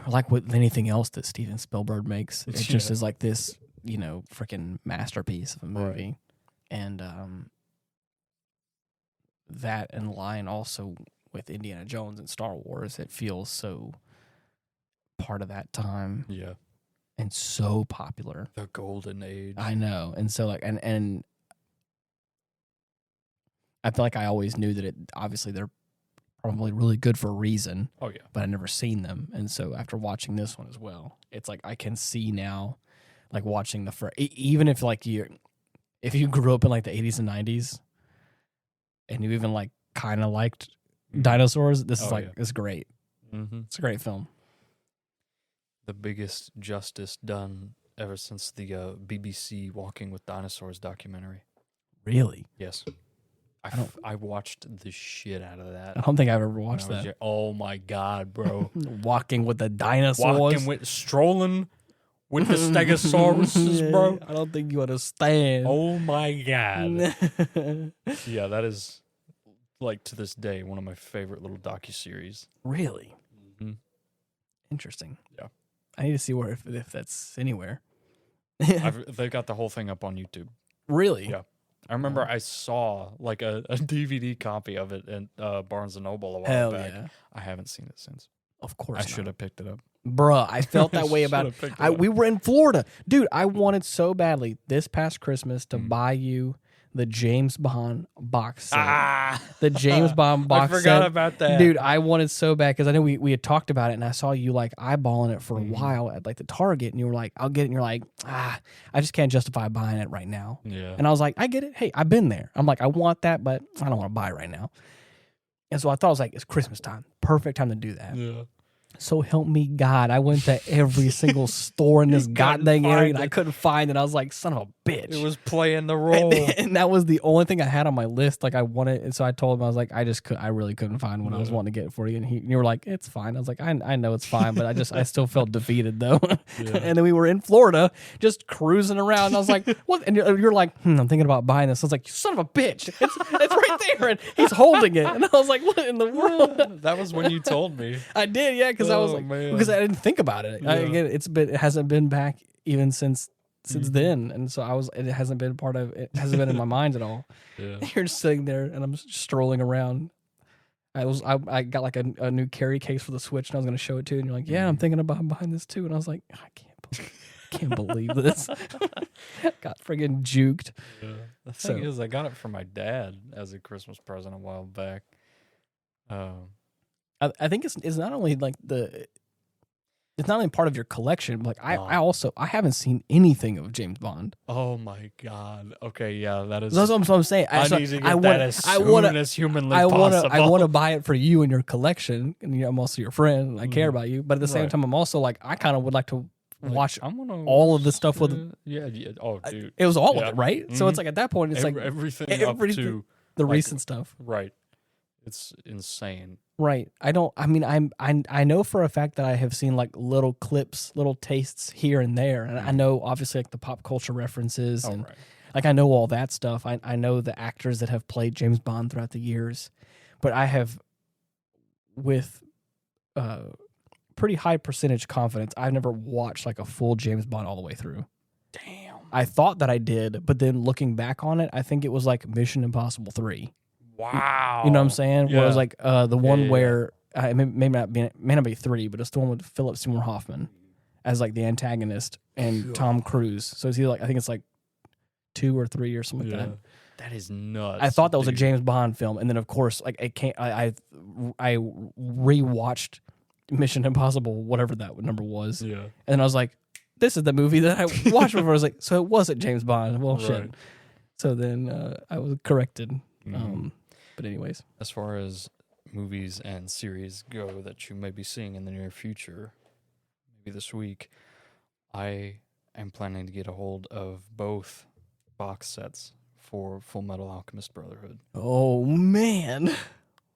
like with anything else that Steven Spielberg makes, it just is like this, freaking masterpiece of a movie. Right. And that in line also with Indiana Jones and Star Wars, it feels so part of that time. Yeah. And so popular. The golden age. I know. And so like and I feel like I always knew that obviously they're probably really good for a reason. Oh yeah. But I'd never seen them. And so after watching this one as well, it's like I can see now, like watching the first, even if like if you grew up in like the 80s and 90s and you even like kind of liked dinosaurs, this is it's great. Mm-hmm. It's a great film. The biggest justice done ever since the BBC Walking with Dinosaurs documentary. Really? Yes. I watched the shit out of that. I don't think I've ever watched that. Oh my God, bro. Walking with the dinosaurs. Strolling with the Stegosauruses, bro. I don't think you understand. Oh my God. Yeah, that is, like, to this day, one of my favorite little docuseries. Really? Mm-hmm. Interesting. Yeah. I need to see if that's anywhere. They got the whole thing up on YouTube. Really? Yeah. I remember I saw like a DVD copy of it at Barnes & Noble a while back. Yeah. I haven't seen it since. Of course I should have picked it up. Bruh, I felt that way about it. We were in Florida. Dude, I wanted so badly this past Christmas to buy you the James Bond box set. The James Bond box set. I forgot about that. Dude, I wanted so bad because I know we had talked about it and I saw you like eyeballing it for a while at like the Target and you were like, I'll get it. And you're like, I just can't justify buying it right now. Yeah. And I was like, I get it. Hey, I've been there. I'm like, I want that, but I don't want to buy it right now. And so I thought it was like, it's Christmas time. Perfect time to do that. Yeah. So help me God, I went to every single store in this goddamn area and I couldn't find it. I was like, son of a bitch. It was playing the role. And that was the only thing I had on my list. Like I wanted, and so I told him, I was like, I really couldn't find one I was wanting to get it for you. And you were like, it's fine. I was like, I know it's fine, but I still felt defeated though. Yeah. And then we were in Florida just cruising around. And I was like, what? And you're like, I'm thinking about buying this. I was like, you son of a bitch. It's right there. And he's holding it. And I was like, what in the world? That was when you told me. I did, yeah. Because I was like, because I didn't think about it. Yeah. It hasn't been back even since then, and so it hasn't been in my mind at all. Yeah. You're just sitting there, and I'm strolling around. I got like a new carry case for the Switch, and I was going to show it to you, and you're like, yeah, I'm thinking about buying this too, and I was like, I can't believe this. Got friggin' juked. Yeah. The thing is, I got it for my dad as a Christmas present a while back. I think it's not only like It's not only part of your collection, but like I haven't seen anything of James Bond. Oh my god. Okay, yeah, that is. That's what I'm saying. I need to get that as soon as humanly possible. I want to buy it for you and your collection, and I'm also your friend. And I care about you, but at the same Right. time, I'm also like I kind of would like to watch I'm gonna all of the stuff with. yeah. Oh, dude. It was all Yeah. of it, right? So it's like at that point, it's like everything up everything- to the like, recent stuff. right. It's insane. Right. I know for a fact that I have seen like little clips, little tastes here and there. And I know obviously like the pop culture references and right. like I know all that stuff. I know the actors that have played James Bond throughout the years. But I have with pretty high percentage confidence, I've never watched like a full James Bond all the way through. Damn. I thought that I did, but then looking back on it, I think it was like Mission Impossible 3. Wow. You know what I'm saying? Where it was like the one yeah. where it may not be 3, but it's the one with Philip Seymour Hoffman as like the antagonist and Tom Cruise. So it's either like I think it's like 2 or 3 or something like that. That is nuts. I thought that was a James Bond film, and then of course like it came. I rewatched Mission Impossible, whatever that number was, Yeah. and then I was like, "This is the movie that I watched before." I was like, "So it wasn't James Bond." Well, Right. shit. So then I was corrected. Mhm. But anyways, As far as movies and series go that you may be seeing in the near future, maybe this week, I am planning to get a hold of both box sets for Full Metal Alchemist Brotherhood. oh man,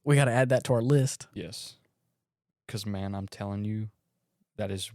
we got to add that to our list. Yes. Because, man, I'm telling you, that is...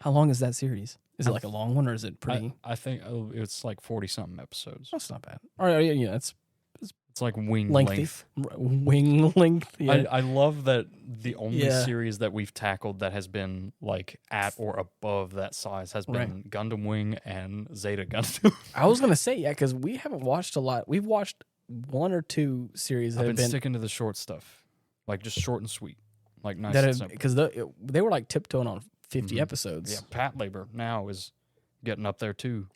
How long is that series? Is it like a long one or is it pretty? I think it's like 40-something episodes. That's not bad. All right, yeah, it's It's like wing lengthy. length. Wing length. Yeah. I love that the only Yeah. series that we've tackled that has been like at or above that size has been Gundam Wing and Zeta Gundam. I was gonna say because we haven't watched a lot. We've watched 1 or 2 series that I've have been been sticking to the short stuff, like just short and sweet, like nice and simple. because they were like tiptoeing on 50 episodes. Yeah, Pat Labor now is getting up there too.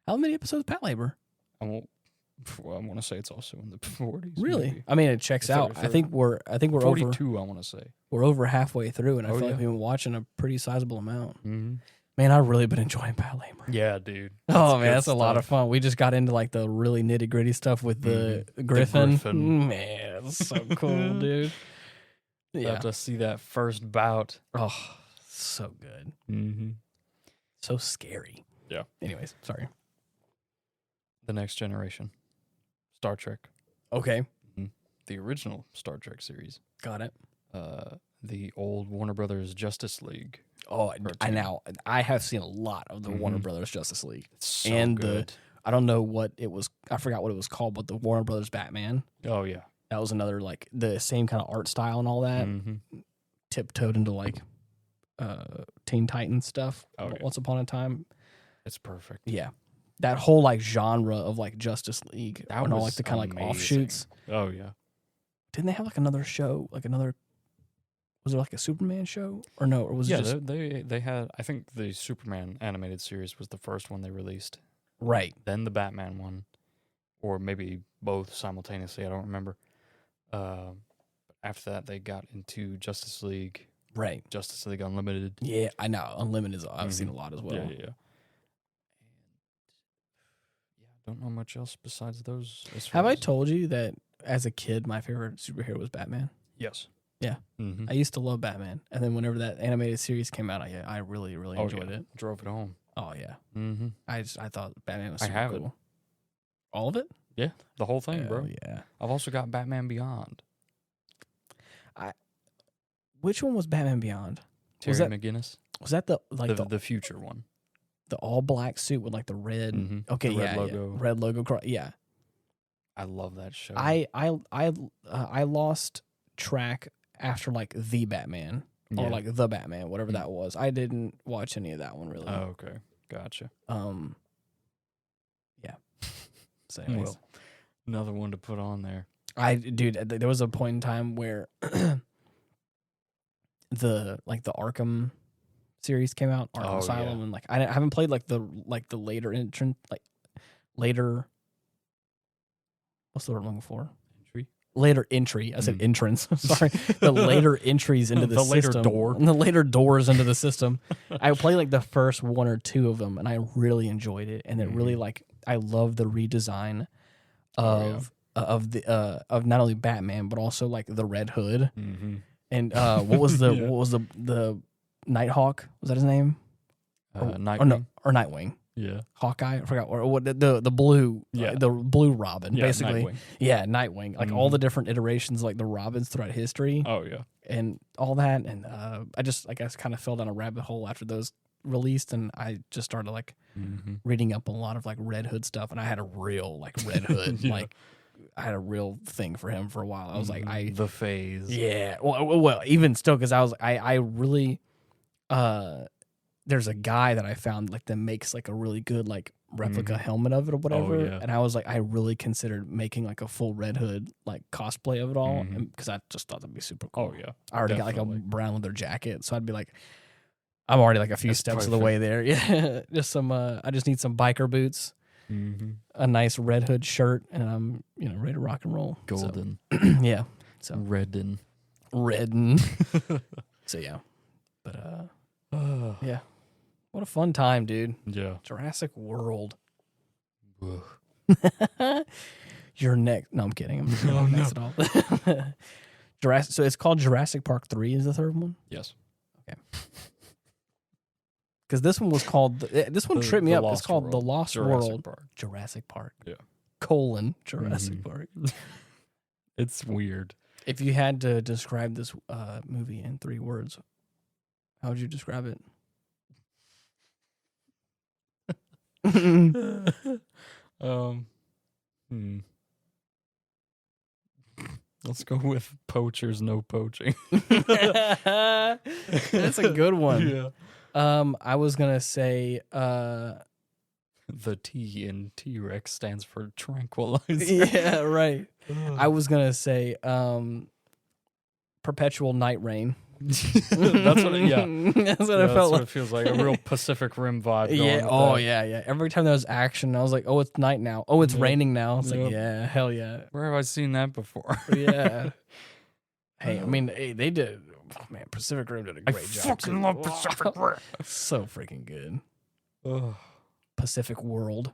How many episodes Pat Labor? I want to say it's also in the 40s. Really? maybe. I mean, it checks out. I think we're over 42. I want to say. we're over halfway through, and I Oh, feel like yeah. we've been watching a pretty sizable amount. Mm-hmm. Man, I've really been enjoying Pat Labor. Yeah, dude. Oh man, that's a lot of fun. We just got into like the really nitty gritty stuff with the Griffin. Griffin. Man, that's so cool, dude. Yeah. Got to see that first bout. Oh, so good. Mm-hmm. So scary. Yeah. Anyways, sorry. The Next Generation. Star Trek. Okay. The original Star Trek series. Got it. The old Warner Brothers Justice League. Oh, cartoon. I have seen a lot of the Warner Brothers Justice League. It's so And good. I don't know what it was. I forgot what it was called, but the Warner Brothers Batman. Oh, yeah. That was another like the same kind of art style and all that. Mm-hmm. Tiptoed into like Teen Titans stuff. Oh, yeah. Once upon a time. It's perfect. Yeah. That whole like genre of like Justice League That and all was like the kind of like amazing. offshoots. Oh, yeah. Didn't they have like another show? Like another was there like a Superman show? Or no, or was it just they had, I think the Superman animated series was the first one they released. right. Then the Batman one. Or maybe both simultaneously, I don't remember. After that, they got into Justice League, Right. Justice League Unlimited. Yeah, I know. Unlimited is I've seen a lot as well. Yeah. I don't know much else besides those. Have I told you that as a kid my favorite superhero was Batman? Yes. Yeah. Mm-hmm. I used to love Batman. And then whenever that animated series came out, I really enjoyed it. Drove it home. Oh yeah. Mm-hmm. I thought Batman was I super have it. cool. All of it? Yeah, the whole thing, bro. Yeah. I've also got Batman Beyond. Which one was Batman Beyond? Terry that- McGinnis. Was that the like The future one. the all black suit with like the red? Mhm. Okay, The red yeah, logo. yeah, red logo. Yeah, I love that show. I lost track after like the Batman or like the Batman, whatever that was. I didn't watch any of that one really. Oh, okay. Gotcha. Yeah. So anyways. Well, another one to put on there. Dude, there was a point in time where the Arkham series came out, Arkham Asylum, yeah. and like I haven't played like the later entrant, like later. What's the word I'm looking for? Entry? later entry. I said entrance. Sorry, the later entries into the later system. door. The later doors into the system. I played like the first 1 or 2 of them, and I really enjoyed it. And it really like I love the redesign of not only Batman but also like the Red Hood. And what was the Nighthawk? Was that his name? Nightwing. Yeah. Hawkeye, I forgot, or what the blue, the blue Robin, basically. Nightwing. Yeah, Nightwing. Like all the different iterations, like the Robins throughout history. Oh yeah. And all that, and I guess kind of fell down a rabbit hole after those released, and I just started like reading up a lot of like Red Hood stuff, and I had a real like Red Hood like. I had a real thing for him for a while. I was like, the phase. Yeah. Well, even still, because I really, there's a guy that I found like that makes like a really good like replica helmet of it or whatever. And I was like, I really considered making like a full Red Hood like cosplay of it all, because I just thought that'd be super cool. Oh yeah. I already got like a brown leather jacket, so I'd be like, I'm already like a few steps of the way there. Yeah. Just some. I just need some biker boots. A nice Red Hood shirt, and I'm ready to rock and roll. Golden. So, yeah. So redden. So yeah. But yeah. What a fun time, dude. Yeah. Jurassic World. You're next. No, I'm kidding. I'm next at all. Jurassic. So it's called Jurassic Park 3 is the third one? Yes. Okay. Because this one was called, this one tripped me up. It's called The Lost World. Jurassic Park. Yeah. Jurassic Park. It's weird. If you had to describe this movie in 3 words, how would you describe it? Let's go with poachers, no poaching. That's a good one. Yeah. I was gonna say the T in T-Rex stands for tranquilizer. Yeah, right. I was gonna say perpetual night rain. That's what it, That's what I felt like. It feels like a real Pacific Rim vibe. Yeah. Oh yeah. Every time there was action, I was like, oh, it's night now. Oh, it's raining now. It's like, yeah, hell yeah. Where have I seen that before? Yeah. Hey, I mean, they did. Oh, man, Pacific Rim did a great job. I fucking love Pacific Rim. So freaking good. Pacific World.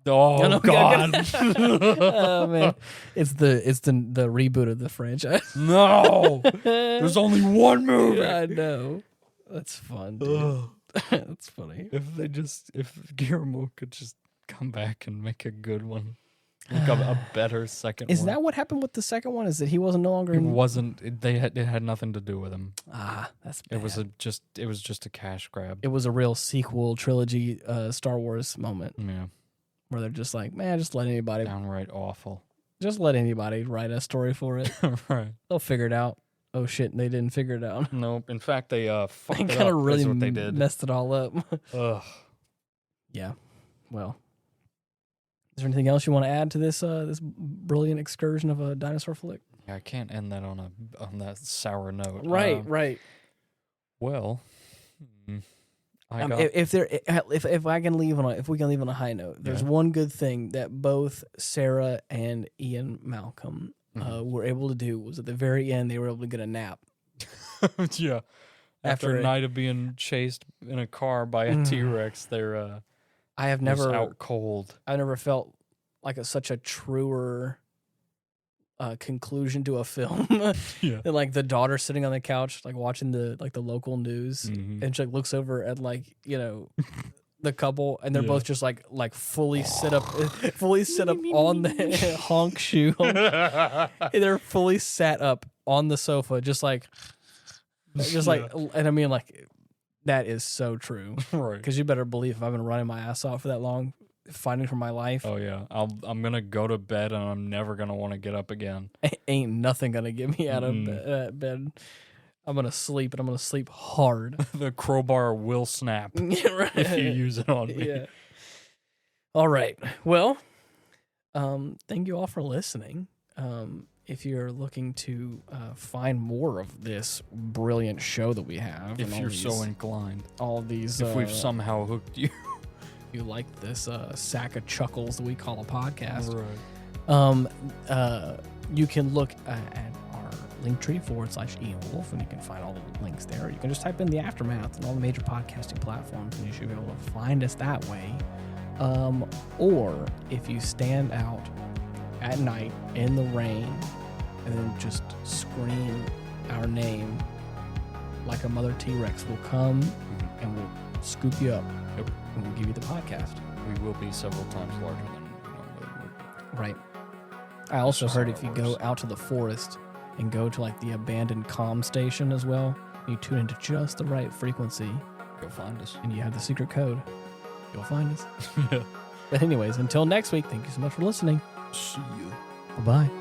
Oh God! Oh man, it's the reboot of the franchise. No, there's only one movie. Yeah, I know. That's fun, dude. That's funny. If Guillermo could just come back and make a good one. A better second one. Is that what happened with the second one? Is that he wasn't no longer? It wasn't. It had nothing to do with him. That's bad. It was just a cash grab. It was a real sequel trilogy, Star Wars moment. Yeah, where they're just like, man, just let anybody. Downright awful. Just let anybody write a story for it. Right. They'll figure it out. Oh shit, they didn't figure it out. Nope. In fact, they fucked it kind of up. really That's what they did. Messed it all up. Ugh. Yeah. Well. Is there anything else you want to add to this this brilliant excursion of a dinosaur flick? Yeah, I can't end that on that sour note. Right, right. Well, if we can leave on a high note, there's one good thing that both Sarah and Ian Malcolm were able to do was at the very end they were able to get a nap. Yeah. After a night of being chased in a car by a T-Rex, they're I have never out cold. I've never felt like such a truer conclusion to a film. Yeah. And like the daughter sitting on the couch, like watching the local news, and she like, looks over at the couple, and they're both just like fully sit up on the honk shoe. They're fully sat up on the sofa, just like, and I mean like. That is so true. Right. Because you better believe if I've been running my ass off for that long, fighting for my life. Oh, yeah. I'm going to go to bed and I'm never going to want to get up again. Ain't nothing going to get me out of bed. I'm going to sleep, and I'm going to sleep hard. The crowbar will snap if you use it on me. Yeah. All right. Well, thank you all for listening. If you're looking to find more of this brilliant show that we have, if you're so inclined, all these, if we've somehow hooked you, you like this sack of chuckles that we call a podcast, right? you can look at our Linktree / Wolf, and you can find all the links there. You can just type in the Aftermath on all the major podcasting platforms, and you should be able to find us that way. Or if you stand out at night in the rain and then just scream our name, like a mother T-Rex will come and will scoop you up. Yep. And we'll give you the podcast. We will be several times larger than we normally would. Right. I also heard if you go out to the forest and go to like the abandoned comm station as well, you tune into just the right frequency, Go find us. and you have the secret code, you'll find us. Yeah. But anyways, until next week, thank you so much for listening. See you. Bye-bye.